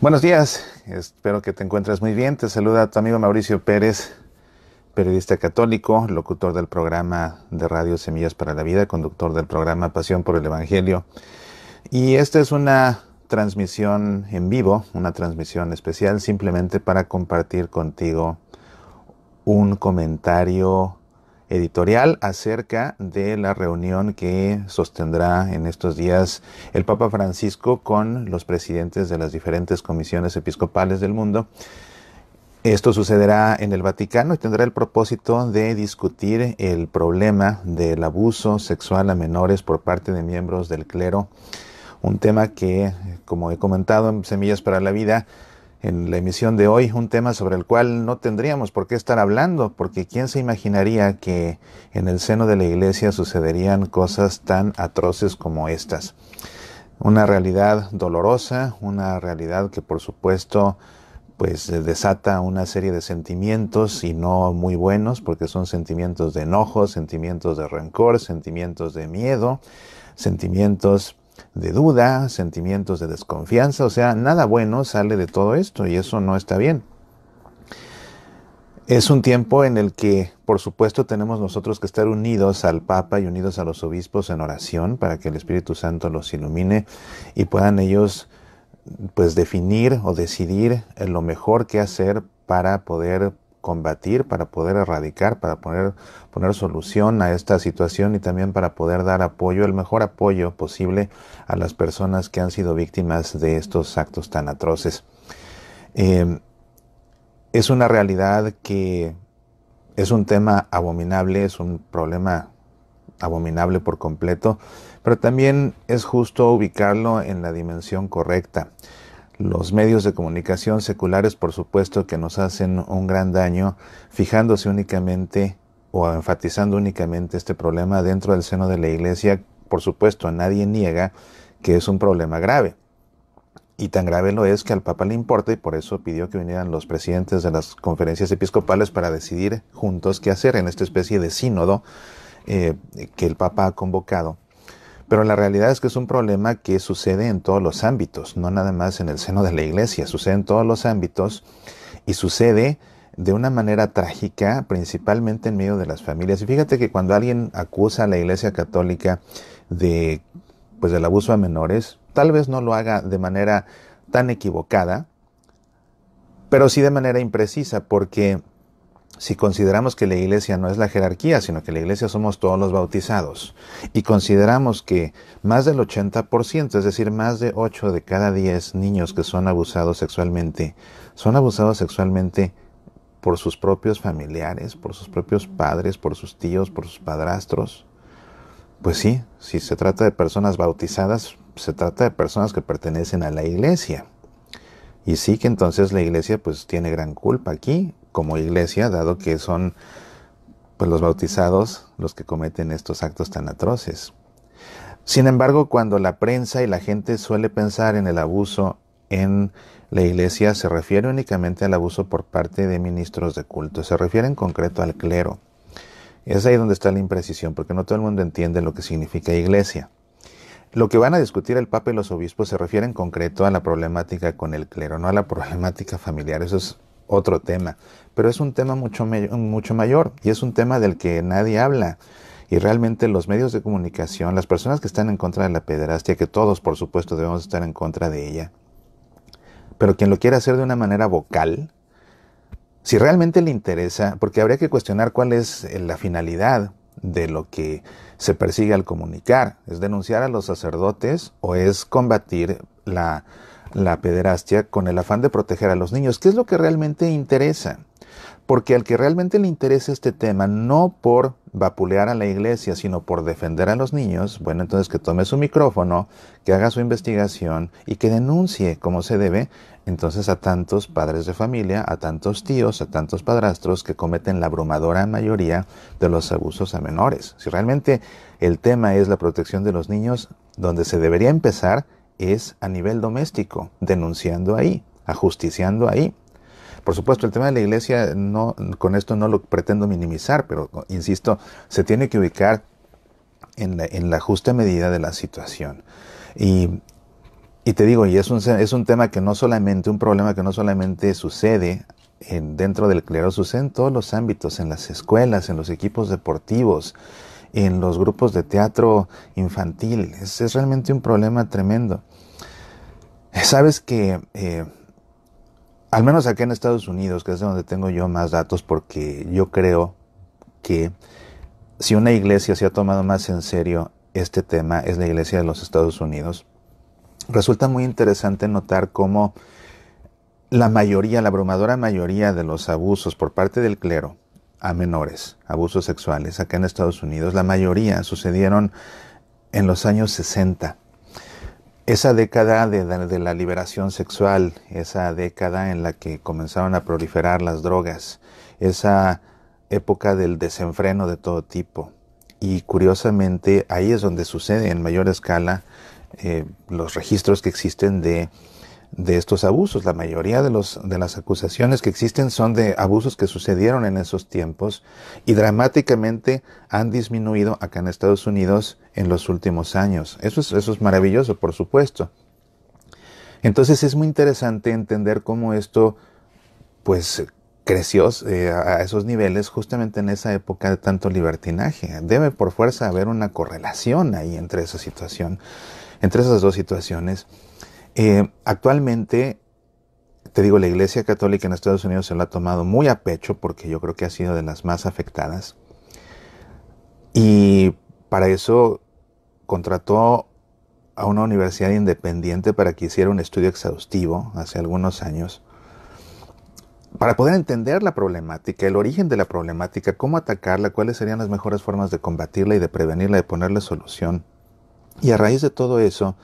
Buenos días, espero que te encuentres muy bien. Te saluda tu amigo Mauricio Pérez, periodista católico, locutor del programa de radio Semillas para la Vida, conductor del programa Pasión por el Evangelio. Y esta es una transmisión en vivo, una transmisión especial simplemente para compartir contigo un comentario editorial acerca de la reunión que sostendrá en estos días el Papa Francisco con los presidentes de las diferentes comisiones episcopales del mundo. Esto sucederá en el Vaticano y tendrá el propósito de discutir el problema del abuso sexual a menores por parte de miembros del clero, un tema que, como he comentado en Semillas para la Vida, en la emisión de hoy, un tema sobre el cual no tendríamos por qué estar hablando, porque ¿quién se imaginaría que en el seno de la Iglesia sucederían cosas tan atroces como estas? Una realidad dolorosa, una realidad que por supuesto pues desata una serie de sentimientos y no muy buenos, porque son sentimientos de enojo, sentimientos de rencor, sentimientos de miedo, sentimientos de duda, sentimientos de desconfianza. O sea, nada bueno sale de todo esto y eso no está bien. Es un tiempo en el que, por supuesto, tenemos nosotros que estar unidos al Papa y unidos a los obispos en oración para que el Espíritu Santo los ilumine y puedan ellos pues definir o decidir lo mejor que hacer para poder combatir, para poder erradicar, para poner solución a esta situación y también para poder dar apoyo, el mejor apoyo posible a las personas que han sido víctimas de estos actos tan atroces. Es una realidad que es un tema abominable, es un problema abominable por completo, pero también es justo ubicarlo en la dimensión correcta. Los medios de comunicación seculares, por supuesto, que nos hacen un gran daño, fijándose únicamente o enfatizando únicamente este problema dentro del seno de la Iglesia. Por supuesto, nadie niega que es un problema grave. Y tan grave lo es que al Papa le importa y por eso pidió que vinieran los presidentes de las conferencias episcopales para decidir juntos qué hacer en esta especie de sínodo que el Papa ha convocado. Pero la realidad es que es un problema que sucede en todos los ámbitos, no nada más en el seno de la Iglesia, sucede en todos los ámbitos y sucede de una manera trágica, principalmente en medio de las familias. Y fíjate que cuando alguien acusa a la Iglesia Católica de, pues, del abuso a menores, tal vez no lo haga de manera tan equivocada, pero sí de manera imprecisa, porque si consideramos que la Iglesia no es la jerarquía, sino que la Iglesia somos todos los bautizados, y consideramos que más del 80%, es decir, más de 8 de cada 10 niños que son abusados sexualmente por sus propios familiares, por sus propios padres, por sus tíos, por sus padrastros, pues sí, si se trata de personas bautizadas, se trata de personas que pertenecen a la Iglesia. Y sí que entonces la Iglesia pues tiene gran culpa aquí, como Iglesia, dado que son pues los bautizados los que cometen estos actos tan atroces. Sin embargo, cuando la prensa y la gente suele pensar en el abuso en la Iglesia, se refiere únicamente al abuso por parte de ministros de culto, se refiere en concreto al clero. Es ahí donde está la imprecisión, porque no todo el mundo entiende lo que significa Iglesia. Lo que van a discutir el Papa y los obispos se refiere en concreto a la problemática con el clero, no a la problemática familiar. Eso es otro tema, pero es un tema mucho mayor y es un tema del que nadie habla. Y realmente los medios de comunicación, las personas que están en contra de la pederastia, que todos por supuesto debemos estar en contra de ella, pero quien lo quiere hacer de una manera vocal, si realmente le interesa, porque habría que cuestionar cuál es la finalidad de lo que se persigue al comunicar. ¿Es denunciar a los sacerdotes o es combatir la pederastia con el afán de proteger a los niños? ¿Qué es lo que realmente interesa? Porque al que realmente le interesa este tema, no por vapulear a la Iglesia, sino por defender a los niños, bueno, entonces que tome su micrófono, que haga su investigación y que denuncie como se debe, entonces a tantos padres de familia, a tantos tíos, a tantos padrastros que cometen la abrumadora mayoría de los abusos a menores. Si realmente el tema es la protección de los niños, donde se debería empezar es a nivel doméstico, denunciando ahí, ajusticiando ahí. Por supuesto, el tema de la Iglesia, no, con esto no lo pretendo minimizar, pero insisto, se tiene que ubicar en la justa medida de la situación. Y Y te digo, y es un tema que no solamente, un problema que no solamente sucede dentro del clero, sucede en todos los ámbitos, en las escuelas, en los equipos deportivos, en los grupos de teatro infantil. Es realmente un problema tremendo. Sabes que, al menos aquí en Estados Unidos, que es donde tengo yo más datos, porque yo creo que si una iglesia se ha tomado más en serio este tema, es la iglesia de los Estados Unidos. Resulta muy interesante notar cómo la mayoría, la abrumadora mayoría de los abusos por parte del clero a menores, abusos sexuales acá en Estados Unidos, la mayoría sucedieron en los años 60. Esa década de la liberación sexual, esa década en la que comenzaron a proliferar las drogas, esa época del desenfreno de todo tipo. Y curiosamente ahí es donde sucede en mayor escala los registros que existen de estos abusos. La mayoría de las acusaciones que existen son de abusos que sucedieron en esos tiempos y dramáticamente han disminuido acá en Estados Unidos en los últimos años. Eso es maravilloso, por supuesto. Entonces es muy interesante entender cómo esto pues creció a esos niveles justamente en esa época de tanto libertinaje. Debe por fuerza haber una correlación ahí entre esa situación, entre esas dos situaciones. Actualmente, te digo, la Iglesia Católica en Estados Unidos se lo ha tomado muy a pecho porque yo creo que ha sido de las más afectadas. Y para eso contrató a una universidad independiente para que hiciera un estudio exhaustivo hace algunos años, para poder entender la problemática, el origen de la problemática, cómo atacarla, cuáles serían las mejores formas de combatirla y de prevenirla, de ponerle solución. Y a raíz de todo eso,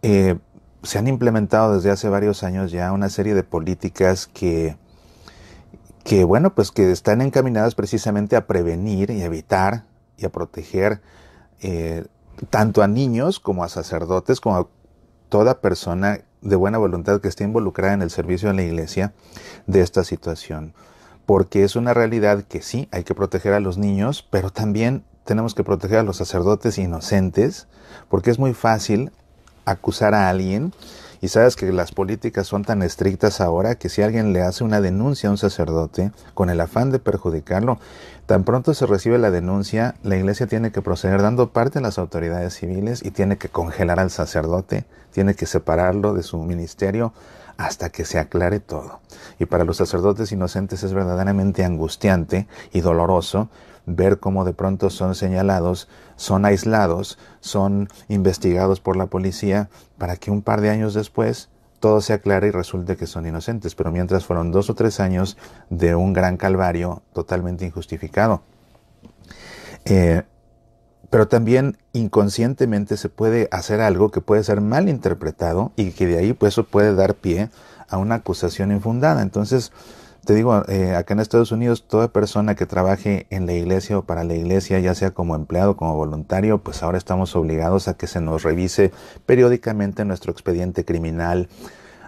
se han implementado desde hace varios años ya una serie de políticas bueno, pues que están encaminadas precisamente a prevenir y evitar y a proteger tanto a niños como a sacerdotes, como a toda persona de buena voluntad que esté involucrada en el servicio de la iglesia de esta situación. Porque es una realidad que sí, hay que proteger a los niños, pero también tenemos que proteger a los sacerdotes inocentes, porque es muy fácil acusar a alguien, y sabes que las políticas son tan estrictas ahora que si alguien le hace una denuncia a un sacerdote con el afán de perjudicarlo, tan pronto se recibe la denuncia, la iglesia tiene que proceder dando parte a las autoridades civiles y tiene que congelar al sacerdote, tiene que separarlo de su ministerio hasta que se aclare todo. Y para los sacerdotes inocentes es verdaderamente angustiante y doloroso ver cómo de pronto son señalados, son aislados, son investigados por la policía para que un par de años después todo se aclare y resulte que son inocentes. Pero mientras fueron 2 o 3 años de un gran calvario totalmente injustificado. Pero también inconscientemente se puede hacer algo que puede ser mal interpretado y que de ahí pues eso puede dar pie a una acusación infundada. Entonces, te digo, acá en Estados Unidos, toda persona que trabaje en la iglesia o para la iglesia, ya sea como empleado, como voluntario, pues ahora estamos obligados a que se nos revise periódicamente nuestro expediente criminal,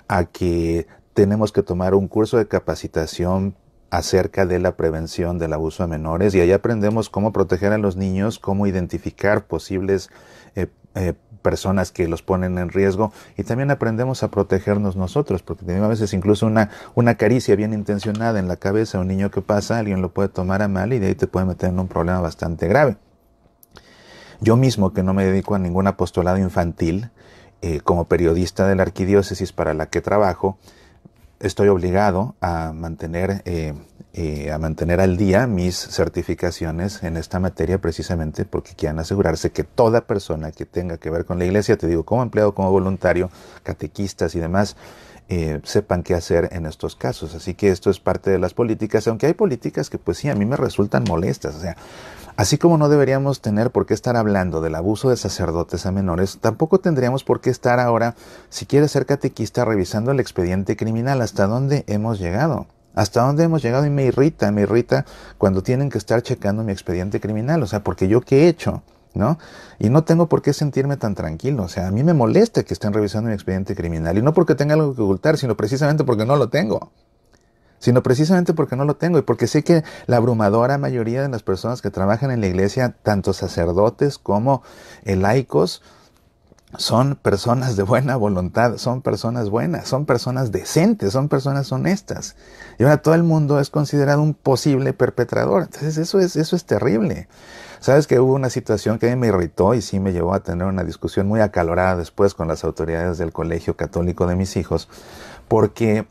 a que tenemos que tomar un curso de capacitación acerca de la prevención del abuso a menores, y ahí aprendemos cómo proteger a los niños, cómo identificar posibles personas que los ponen en riesgo, y también aprendemos a protegernos nosotros, porque a veces incluso una caricia bien intencionada en la cabeza a un niño que pasa, alguien lo puede tomar a mal y de ahí te puede meter en un problema bastante grave. Yo mismo, que no me dedico a ningún apostolado infantil, como periodista de la arquidiócesis para la que trabajo, estoy obligado a mantener al día mis certificaciones en esta materia, precisamente porque quieren asegurarse que toda persona que tenga que ver con la iglesia, te digo, como empleado, como voluntario, catequistas y demás, sepan qué hacer en estos casos. Así que esto es parte de las políticas, aunque hay políticas que pues sí, a mí me resultan molestas. O sea, así como no deberíamos tener por qué estar hablando del abuso de sacerdotes a menores, tampoco tendríamos por qué estar ahora, si quieres ser catequista, revisando el expediente criminal. ¿Hasta dónde hemos llegado? ¿Hasta dónde hemos llegado? Y me irrita cuando tienen que estar checando mi expediente criminal. O sea, porque yo qué he hecho, ¿no? Y no tengo por qué sentirme tan tranquilo. O sea, a mí me molesta que estén revisando mi expediente criminal. Y no porque tenga algo que ocultar, sino precisamente porque no lo tengo. Y porque sé que la abrumadora mayoría de las personas que trabajan en la iglesia, tanto sacerdotes como laicos, son personas de buena voluntad, son personas buenas, son personas decentes, son personas honestas. Y ahora todo el mundo es considerado un posible perpetrador. Entonces eso es terrible. Sabes que hubo una situación que a mí me irritó y sí me llevó a tener una discusión muy acalorada después con las autoridades del colegio católico de mis hijos, porque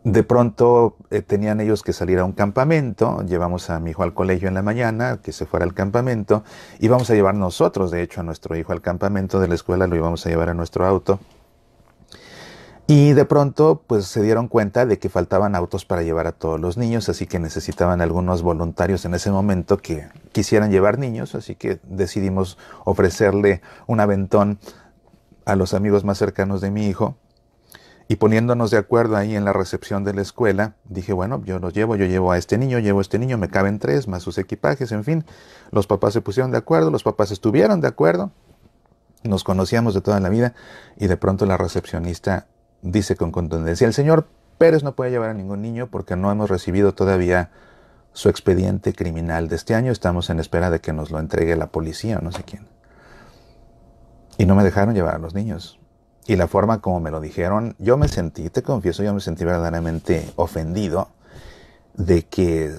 de pronto tenían ellos que salir a un campamento, llevamos a mi hijo al colegio en la mañana, que se fuera al campamento, íbamos a llevar nosotros, de hecho, a nuestro hijo al campamento de la escuela, lo íbamos a llevar a nuestro auto. Y de pronto, pues se dieron cuenta de que faltaban autos para llevar a todos los niños, así que necesitaban algunos voluntarios en ese momento que quisieran llevar niños, así que decidimos ofrecerle un aventón a los amigos más cercanos de mi hijo. Y poniéndonos de acuerdo ahí en la recepción de la escuela, dije, bueno, yo llevo a este niño, llevo a este niño, me caben tres, más sus equipajes, en fin. Los papás se pusieron de acuerdo, los papás estuvieron de acuerdo, nos conocíamos de toda la vida, y de pronto la recepcionista dice con contundencia, el señor Pérez no puede llevar a ningún niño porque no hemos recibido todavía su expediente criminal de este año, estamos en espera de que nos lo entregue la policía o no sé quién. Y no me dejaron llevar a los niños. Y la forma como me lo dijeron, yo me sentí, te confieso, yo me sentí verdaderamente ofendido de que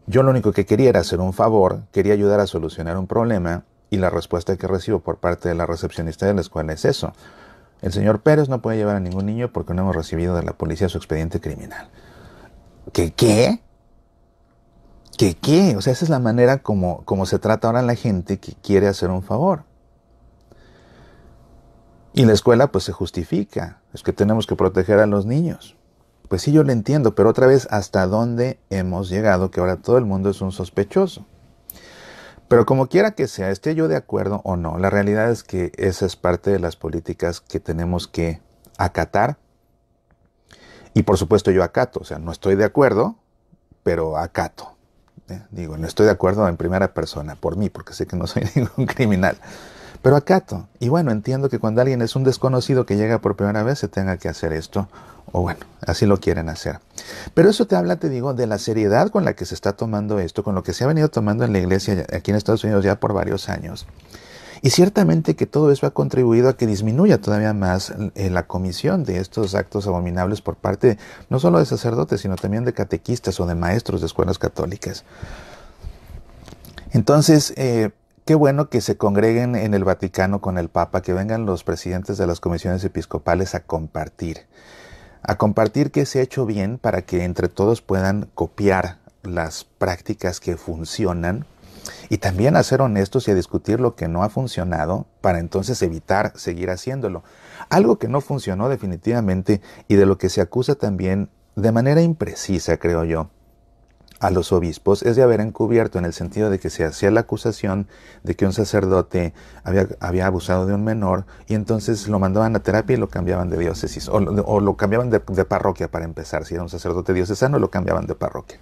yo lo único que quería era hacer un favor, quería ayudar a solucionar un problema, y la respuesta que recibo por parte de la recepcionista de la escuela es eso. El señor Pérez no puede llevar a ningún niño porque no hemos recibido de la policía su expediente criminal. ¿Qué qué? ¿Qué qué? O sea, esa es la manera como se trata ahora la gente que quiere hacer un favor. Y la escuela pues se justifica, es que tenemos que proteger a los niños. Pues sí, yo lo entiendo, pero otra vez, ¿hasta dónde hemos llegado? Que ahora todo el mundo es un sospechoso. Pero como quiera que sea, esté yo de acuerdo o no, la realidad es que esa es parte de las políticas que tenemos que acatar. Y por supuesto yo acato, o sea, no estoy de acuerdo, pero acato. Digo, no estoy de acuerdo en primera persona, por mí, porque sé que no soy ningún criminal. Pero acato. Y bueno, entiendo que cuando alguien es un desconocido que llega por primera vez se tenga que hacer esto. O bueno, así lo quieren hacer. Pero eso te habla, te digo, de la seriedad con la que se está tomando esto, con lo que se ha venido tomando en la iglesia aquí en Estados Unidos ya por varios años. Y ciertamente que todo eso ha contribuido a que disminuya todavía más la comisión de estos actos abominables por parte no solo de sacerdotes, sino también de catequistas o de maestros de escuelas católicas. Entonces, qué bueno que se congreguen en el Vaticano con el Papa, que vengan los presidentes de las comisiones episcopales a compartir qué se ha hecho bien para que entre todos puedan copiar las prácticas que funcionan y también a ser honestos y a discutir lo que no ha funcionado para entonces evitar seguir haciéndolo. Algo que no funcionó definitivamente y de lo que se acusa también de manera imprecisa, creo yo, a los obispos es de haber encubierto, en el sentido de que se hacía la acusación de que un sacerdote había abusado de un menor y entonces lo mandaban a terapia y lo cambiaban de diócesis o lo cambiaban de parroquia para empezar. Si era un sacerdote diocesano, lo cambiaban de parroquia.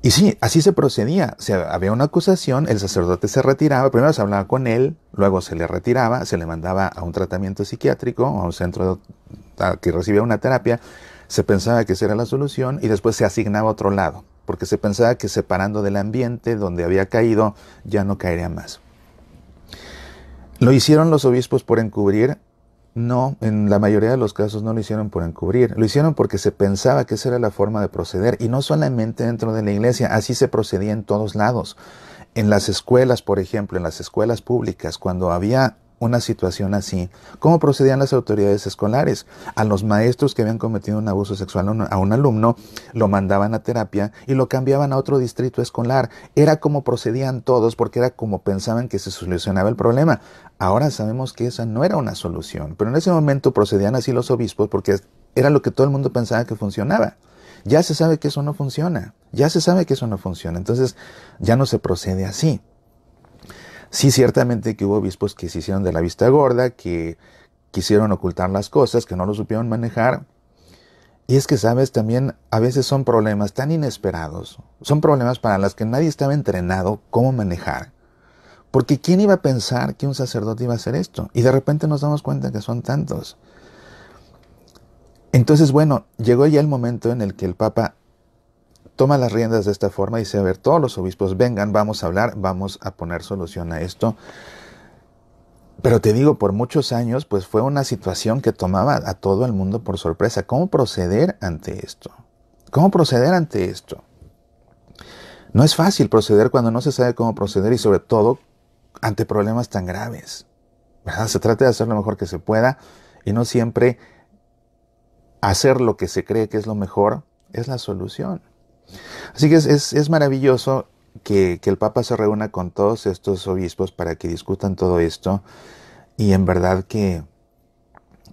Y sí, así se procedía. O sea, había una acusación, el sacerdote se retiraba, primero se hablaba con él, luego se le retiraba, se le mandaba a un tratamiento psiquiátrico o a un centro que recibía una terapia. Se pensaba que esa era la solución y después se asignaba a otro lado, porque se pensaba que separando del ambiente donde había caído ya no caería más. ¿Lo hicieron los obispos por encubrir? No, en la mayoría de los casos no lo hicieron por encubrir, lo hicieron porque se pensaba que esa era la forma de proceder, y no solamente dentro de la iglesia, así se procedía en todos lados. En las escuelas, por ejemplo, en las escuelas públicas, cuando había una situación así, ¿cómo procedían las autoridades escolares? A los maestros que habían cometido un abuso sexual a un alumno, lo mandaban a terapia y lo cambiaban a otro distrito escolar. Era como procedían todos, porque era como pensaban que se solucionaba el problema. Ahora sabemos que esa no era una solución, pero en ese momento procedían así los obispos porque era lo que todo el mundo pensaba que funcionaba. Ya se sabe que eso no funciona, ya se sabe que eso no funciona, entonces ya no se procede así. Sí, ciertamente que hubo obispos que se hicieron de la vista gorda, que quisieron ocultar las cosas, que no lo supieron manejar. Y es que, sabes, también a veces son problemas tan inesperados, son problemas para los que nadie estaba entrenado cómo manejar. Porque ¿quién iba a pensar que un sacerdote iba a hacer esto? Y de repente nos damos cuenta que son tantos. Entonces, bueno, llegó ya el momento en el que el Papa toma las riendas de esta forma y dice, a ver, todos los obispos vengan, vamos a hablar, vamos a poner solución a esto. Pero te digo, por muchos años, pues fue una situación que tomaba a todo el mundo por sorpresa. ¿Cómo proceder ante esto? ¿Cómo proceder ante esto? No es fácil proceder cuando no se sabe cómo proceder y sobre todo ante problemas tan graves, ¿verdad? Se trata de hacer lo mejor que se pueda y no siempre hacer lo que se cree que es lo mejor es la solución. Así que es maravilloso que el Papa se reúna con todos estos obispos para que discutan todo esto y en verdad que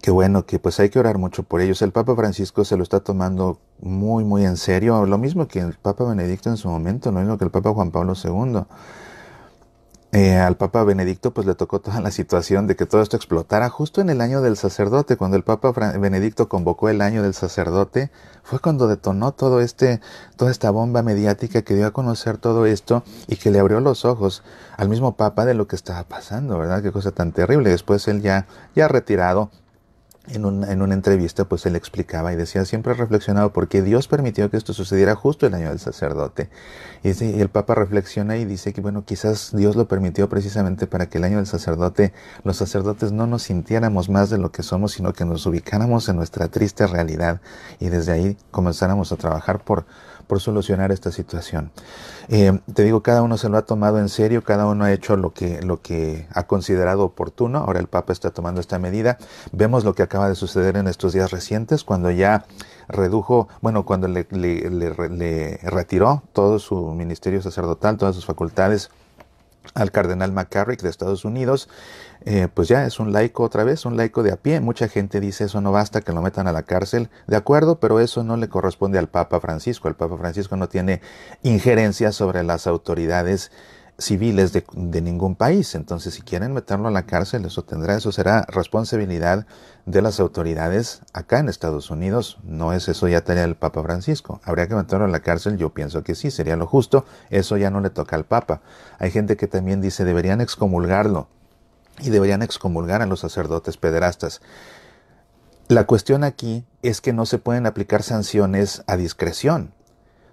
bueno, que pues hay que orar mucho por ellos. El Papa Francisco se lo está tomando muy, muy en serio, lo mismo que el Papa Benedicto en su momento, lo mismo que el Papa Juan Pablo II. Al Papa Benedicto pues le tocó toda la situación de que todo esto explotara justo en el año del sacerdote. Cuando el Papa Benedicto convocó el año del sacerdote, fue cuando detonó toda esta bomba mediática que dio a conocer todo esto y que le abrió los ojos al mismo Papa de lo que estaba pasando, ¿verdad? Qué cosa tan terrible. Después él ya retirado, en una entrevista, pues él explicaba y decía, siempre he reflexionado por qué Dios permitió que esto sucediera justo el año del sacerdote. Y el Papa reflexiona y dice que, bueno, quizás Dios lo permitió precisamente para que el año del sacerdote, los sacerdotes no nos sintiéramos más de lo que somos, sino que nos ubicáramos en nuestra triste realidad y desde ahí comenzáramos a trabajar por solucionar esta situación. Te digo, cada uno se lo ha tomado en serio, cada uno ha hecho lo que ha considerado oportuno. Ahora el Papa está tomando esta medida. Vemos lo que acaba de suceder en estos días recientes, cuando ya redujo, bueno, cuando le retiró todo su ministerio sacerdotal, todas sus facultades al cardenal McCarrick de Estados Unidos. Pues ya es un laico otra vez, un laico de a pie. Mucha gente dice eso no basta, que lo metan a la cárcel. De acuerdo, pero eso no le corresponde al Papa Francisco. El Papa Francisco no tiene injerencia sobre las autoridades civiles de ningún país. Entonces, si quieren meterlo a la cárcel, eso será responsabilidad de las autoridades acá en Estados Unidos. No es eso ya tarea del Papa Francisco. ¿Habría que meterlo a la cárcel? Yo pienso que sí, sería lo justo. Eso ya no le toca al Papa. Hay gente que también dice deberían excomulgarlo y deberían excomulgar a los sacerdotes pederastas. La cuestión aquí es que no se pueden aplicar sanciones a discreción.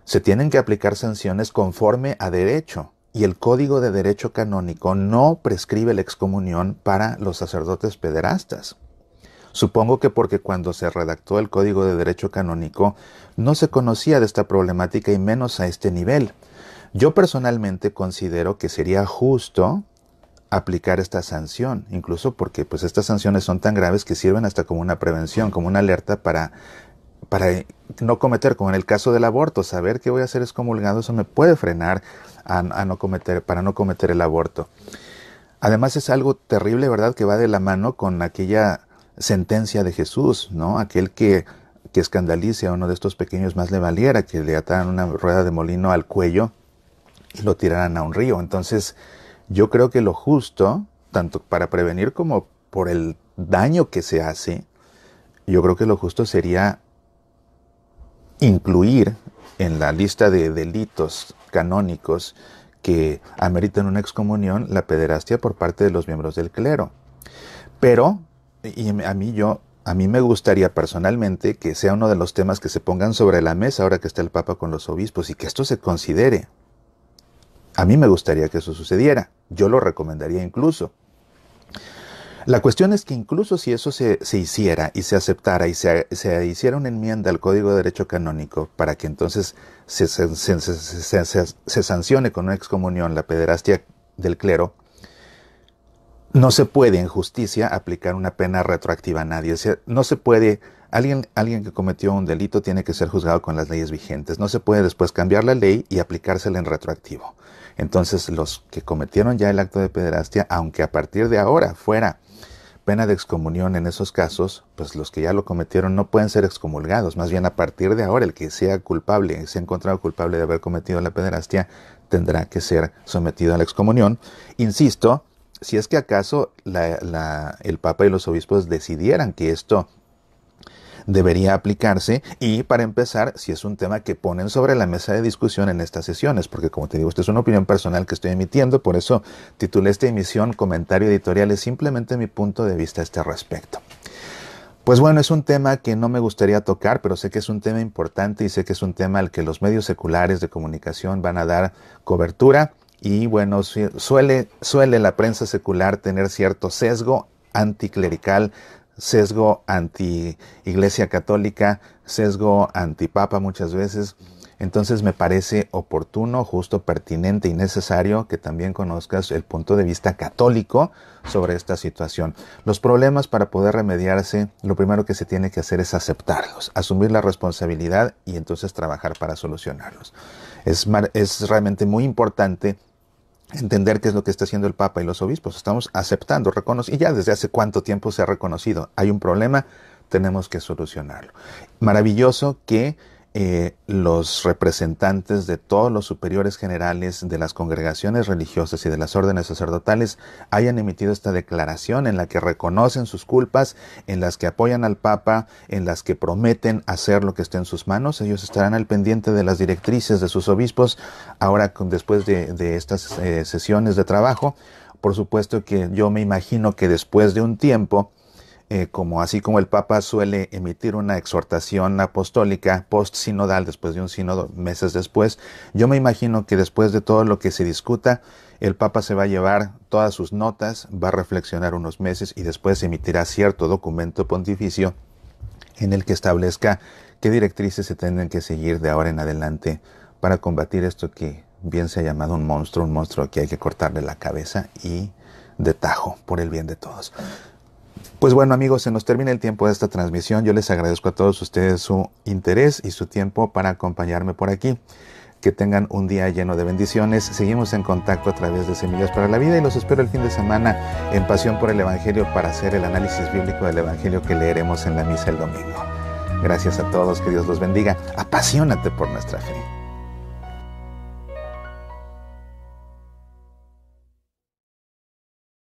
Se tienen que aplicar sanciones conforme a derecho. Y el Código de Derecho Canónico no prescribe la excomunión para los sacerdotes pederastas. Supongo que porque cuando se redactó el Código de Derecho Canónico no se conocía de esta problemática y menos a este nivel. Yo personalmente considero que sería justo aplicar esta sanción, incluso porque pues estas sanciones son tan graves que sirven hasta como una prevención, como una alerta para no cometer, como en el caso del aborto, saber que voy a ser excomulgado, eso me puede frenar para no cometer el aborto. Además es algo terrible, ¿verdad?, que va de la mano con aquella sentencia de Jesús, ¿no? Aquel que escandalice a uno de estos pequeños más le valiera, que le ataran una rueda de molino al cuello y lo tiraran a un río. Entonces, yo creo que lo justo, tanto para prevenir como por el daño que se hace, yo creo que lo justo sería incluir en la lista de delitos canónicos que ameritan una excomunión la pederastia por parte de los miembros del clero. Pero, a mí me gustaría personalmente que sea uno de los temas que se pongan sobre la mesa ahora que está el Papa con los obispos y que esto se considere. A mí me gustaría que eso sucediera. Yo lo recomendaría incluso. La cuestión es que incluso si eso se hiciera y se aceptara y se hiciera una enmienda al Código de Derecho Canónico para que entonces se sancione con una excomunión la pederastia del clero, no se puede en justicia aplicar una pena retroactiva a nadie. O sea, no se puede, alguien que cometió un delito tiene que ser juzgado con las leyes vigentes. No se puede después cambiar la ley y aplicársela en retroactivo. Entonces los que cometieron ya el acto de pederastia, aunque a partir de ahora fuera pena de excomunión en esos casos, pues los que ya lo cometieron no pueden ser excomulgados. Más bien a partir de ahora el que sea culpable, sea encontrado culpable de haber cometido la pederastia, tendrá que ser sometido a la excomunión. Insisto, si es que acaso el Papa y los obispos decidieran que esto debería aplicarse y, para empezar, si es un tema que ponen sobre la mesa de discusión en estas sesiones, porque como te digo, esta es una opinión personal que estoy emitiendo, por eso titulé esta emisión Comentario Editorial, es simplemente mi punto de vista a este respecto. Pues bueno, es un tema que no me gustaría tocar, pero sé que es un tema importante y sé que es un tema al que los medios seculares de comunicación van a dar cobertura. Y bueno, suele la prensa secular tener cierto sesgo anticlerical, sesgo anti-iglesia católica, sesgo antipapa muchas veces. Entonces me parece oportuno, justo, pertinente y necesario que también conozcas el punto de vista católico sobre esta situación. Los problemas, para poder remediarse, lo primero que se tiene que hacer es aceptarlos, asumir la responsabilidad y entonces trabajar para solucionarlos. Es realmente muy importante entender qué es lo que está haciendo el Papa y los obispos. Estamos aceptando, reconociendo, y ya desde hace cuánto tiempo se ha reconocido, hay un problema, tenemos que solucionarlo. Maravilloso que los representantes de todos los superiores generales de las congregaciones religiosas y de las órdenes sacerdotales hayan emitido esta declaración en la que reconocen sus culpas, en las que apoyan al Papa, en las que prometen hacer lo que esté en sus manos. Ellos estarán al pendiente de las directrices de sus obispos ahora después de estas sesiones de trabajo. Por supuesto que yo me imagino que después de un tiempo, así como el Papa suele emitir una exhortación apostólica post-sinodal, después de un sínodo, meses después, yo me imagino que después de todo lo que se discuta, el Papa se va a llevar todas sus notas, va a reflexionar unos meses y después emitirá cierto documento pontificio en el que establezca qué directrices se tienen que seguir de ahora en adelante para combatir esto que bien se ha llamado un monstruo que hay que cortarle la cabeza y de tajo, por el bien de todos. Pues bueno, amigos, se nos termina el tiempo de esta transmisión. Yo les agradezco a todos ustedes su interés y su tiempo para acompañarme por aquí. Que tengan un día lleno de bendiciones. Seguimos en contacto a través de Semillas para la Vida y los espero el fin de semana en Pasión por el Evangelio para hacer el análisis bíblico del Evangelio que leeremos en la misa el domingo. Gracias a todos, que Dios los bendiga. Apasionate por nuestra fe.